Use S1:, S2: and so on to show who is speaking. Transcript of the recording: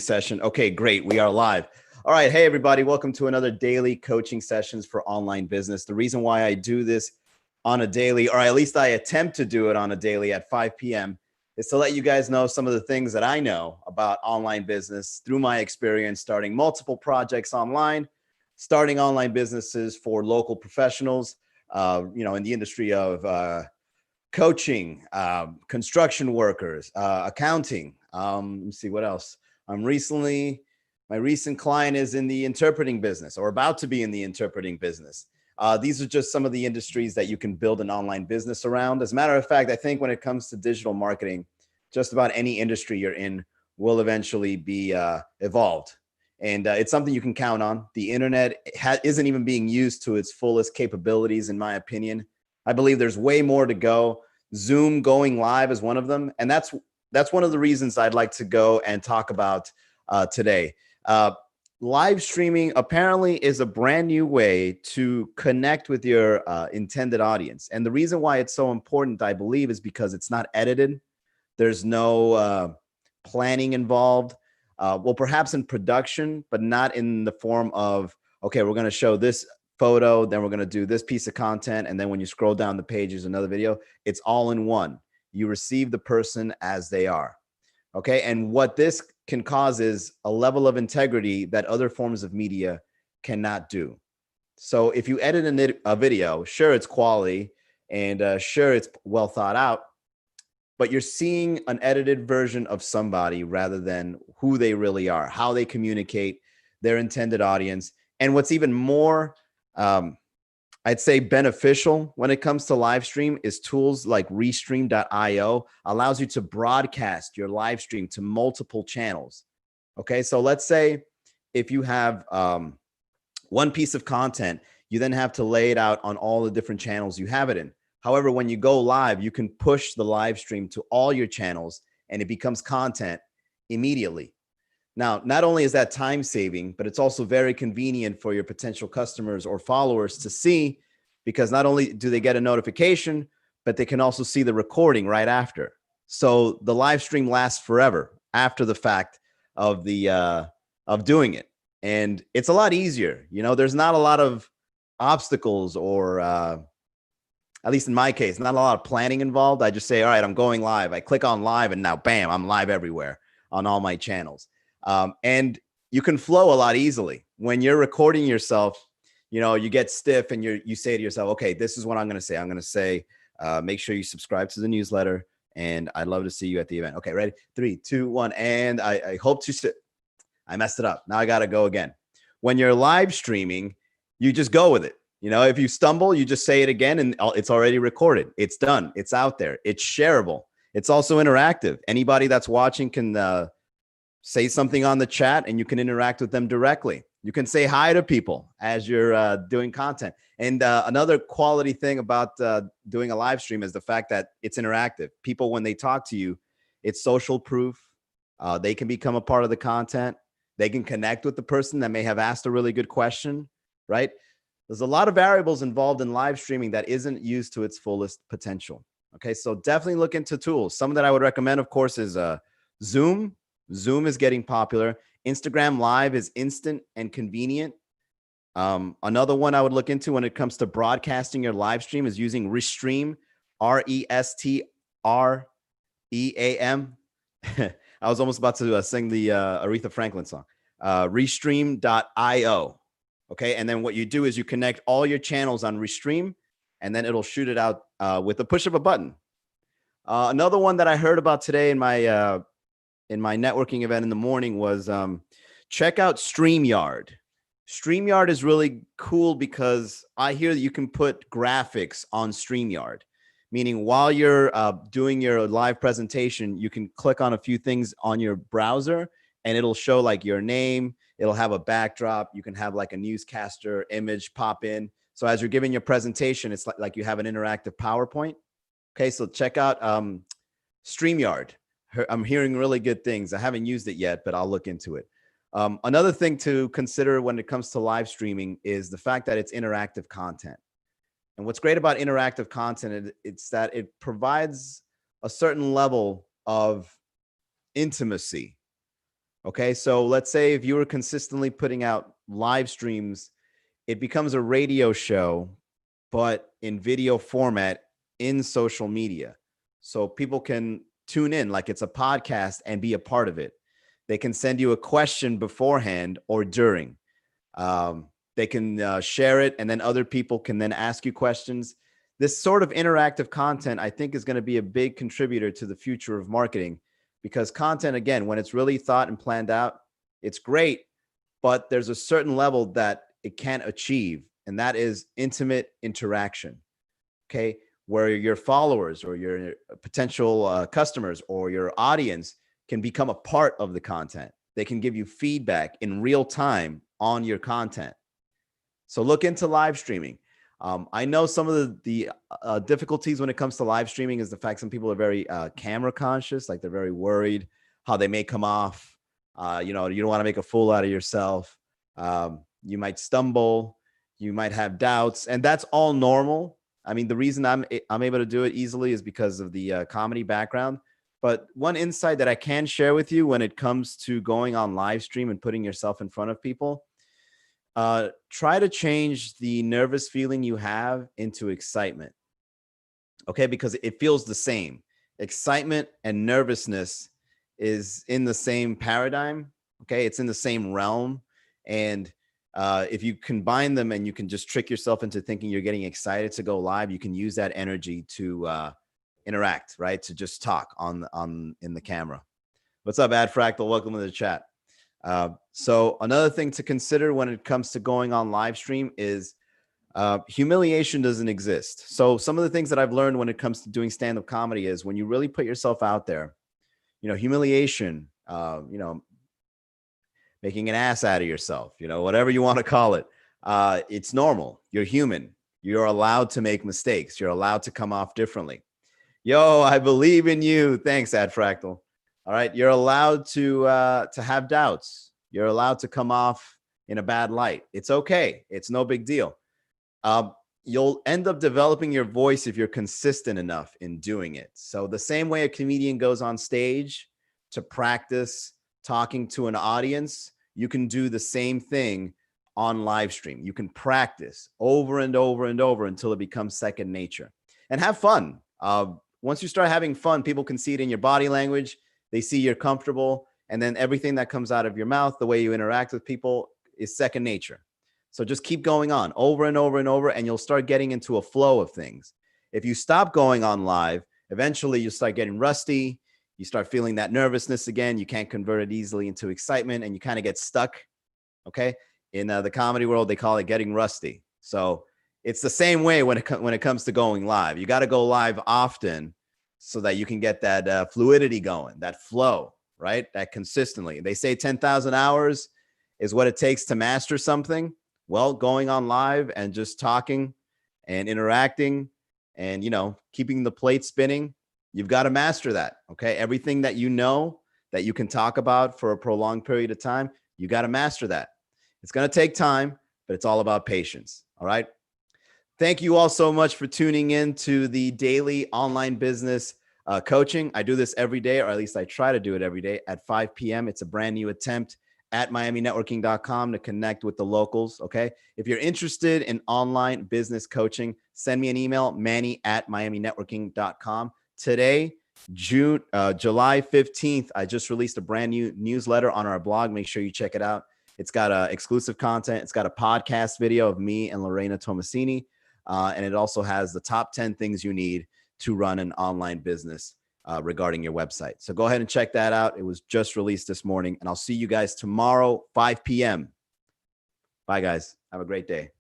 S1: Session. Okay, great. We are live. All right. Hey, everybody. Welcome to another daily coaching sessions for online business. The reason why I do this on a daily, or at least I attempt to do it on a daily at 5 p.m., is to let you guys know some of the things that I know about online business through my experience starting multiple projects online, starting online businesses for local professionals, in the industry of coaching, construction workers, accounting. Let me see what else. My recent client is in the interpreting business or about to be in the interpreting business. These are just some of the industries that you can build an online business around. As a matter of fact, I think when it comes to digital marketing, just about any industry you're in will eventually be evolved. And it's something you can count on. The internet isn't even being used to its fullest capabilities, in my opinion. I believe there's way more to go. Zoom going live is one of them. And that's one of the reasons I'd like to go and talk about today. Live streaming apparently is a brand new way to connect with your intended audience. And the reason why it's so important, I believe, is because it's not edited. There's no planning involved. Well, perhaps in production, but not in the form of, okay, we're going to show this photo, then we're going to do this piece of content. And then when you scroll down the page, there's another video. It's all in one. You receive the person as they are. Okay. And what this can cause is a level of integrity that other forms of media cannot do. So if you edit a video, sure, it's quality and sure, it's well thought out, but you're seeing an edited version of somebody rather than who they really are, how they communicate, their intended audience. And what's even more, I'd say beneficial when it comes to live stream is tools like Restream.io allows you to broadcast your live stream to multiple channels. Okay, so let's say if you have one piece of content, you then have to lay it out on all the different channels you have it in. However, when you go live, you can push the live stream to all your channels and it becomes content immediately. Now, not only is that time saving, but it's also very convenient for your potential customers or followers to see, because not only do they get a notification, but they can also see the recording right after. So the live stream lasts forever after the fact of doing it. And it's a lot easier. You know, there's not a lot of obstacles or at least in my case, not a lot of planning involved. I just say, all right, I'm going live. I click on live and now, bam, I'm live everywhere on all my channels. And you can flow a lot easily. When you're recording yourself, you know, you get stiff and you say to yourself, okay, this is what I'm going to say. I'm going to say, make sure you subscribe to the newsletter and I'd love to see you at the event. Okay, ready? 3, 2, 1. And I hope to, I messed it up. Now I got to go again. When you're live streaming, you just go with it. You know, if you stumble, you just say it again and it's already recorded. It's done. It's out there. It's shareable. It's also interactive. Anybody that's watching can say something on the chat and you can interact with them directly. You can say hi to people as you're doing content. And another quality thing about doing a live stream is the fact that it's interactive. People, when they talk to you, it's social proof. They can become a part of the content. They can connect with the person that may have asked a really good question, right? There's a lot of variables involved in live streaming that isn't used to its fullest potential. Okay, so definitely look into tools. Some that I would recommend, of course, is Zoom. Zoom is getting popular. Instagram Live is instant and convenient. Another one I would look into when it comes to broadcasting your live stream is using Restream, Restream. I was almost about to sing the Aretha Franklin song. Restream.io. Okay, and then what you do is you connect all your channels on Restream, and then it'll shoot it out with the push of a button. Another one that I heard about today in my networking event in the morning was check out StreamYard. StreamYard is really cool because I hear that you can put graphics on StreamYard, meaning while you're doing your live presentation, you can click on a few things on your browser and it'll show like your name. It'll have a backdrop. You can have like a newscaster image pop in. So as you're giving your presentation, it's like you have an interactive PowerPoint. Okay, so check out StreamYard. I'm hearing really good things. I haven't used it yet, but I'll look into it. Another thing to consider when it comes to live streaming is the fact that it's interactive content. And what's great about interactive content, it's that it provides a certain level of intimacy. Okay. So let's say if you were consistently putting out live streams, it becomes a radio show, but in video format in social media. So people can tune in like it's a podcast and be a part of it. They can send you a question beforehand or during. They can share it, and then other people can then ask you questions. This sort of interactive content, I think, is going to be a big contributor to the future of marketing, because content, again, when it's really thought and planned out, it's great, but there's a certain level that it can't achieve, and that is intimate interaction. Okay. Where your followers or your potential customers or your audience can become a part of the content. They can give you feedback in real time on your content. So look into live streaming. I know some of the difficulties when it comes to live streaming is the fact some people are very camera conscious, like they're very worried how they may come off. You don't want to make a fool out of yourself. You might stumble, you might have doubts, and that's all normal. I mean, the reason I'm able to do it easily is because of the comedy background. But one insight that I can share with you when it comes to going on live stream and putting yourself in front of people, try to change the nervous feeling you have into excitement. Okay, because it feels the same. Excitement and nervousness is in the same paradigm. Okay, it's in the same realm. And if you combine them and you can just trick yourself into thinking you're getting excited to go live, you can use that energy to interact, right? To just talk on in the camera. What's up, Ad Fractal? Welcome to the chat. So another thing to consider when it comes to going on live stream is humiliation doesn't exist. So some of the things that I've learned when it comes to doing stand-up comedy is when you really put yourself out there, humiliation, making an ass out of yourself, whatever you want to call it. It's normal. You're human. You're allowed to make mistakes. You're allowed to come off differently. Yo, I believe in you. Thanks, Ad Fractal. All right. You're allowed to have doubts. You're allowed to come off in a bad light. It's okay. It's no big deal. You'll end up developing your voice if you're consistent enough in doing it. So the same way a comedian goes on stage to practice talking to an audience, you can do the same thing on live stream. You can practice over and over and over until it becomes second nature, and have fun. Once you start having fun, people can see it in your body language. They see you're comfortable, and then everything that comes out of your mouth, the way you interact with people, is second nature. So just keep going on over and over and over, and you'll start getting into a flow of things. If you stop going on live, eventually you start getting rusty. You start feeling that nervousness again. You can't convert it easily into excitement, and you kind of get stuck. Okay. In the comedy world, they call it getting rusty. So it's the same way when it comes to going live. You got to go live often so that you can get that fluidity going, that flow, right? That consistently. They say 10,000 hours is what it takes to master something. Well, going on live and just talking and interacting and, keeping the plate spinning, you've got to master that. Okay. Everything that that you can talk about for a prolonged period of time, you got to master that. It's going to take time, but it's all about patience. All right. Thank you all so much for tuning in to the daily online business coaching. I do this every day, or at least I try to do it every day at 5 p.m. It's a brand new attempt at miaminetworking.com to connect with the locals. Okay. If you're interested in online business coaching, send me an email, manny@miaminetworking.com. Today, July 15th, I just released a brand new newsletter on our blog. Make sure you check it out. It's got exclusive content. It's got a podcast video of me and Lorena Tomasini. And it also has the top 10 things you need to run an online business regarding your website. So go ahead and check that out. It was just released this morning, and I'll see you guys tomorrow, 5 p.m. Bye, guys. Have a great day.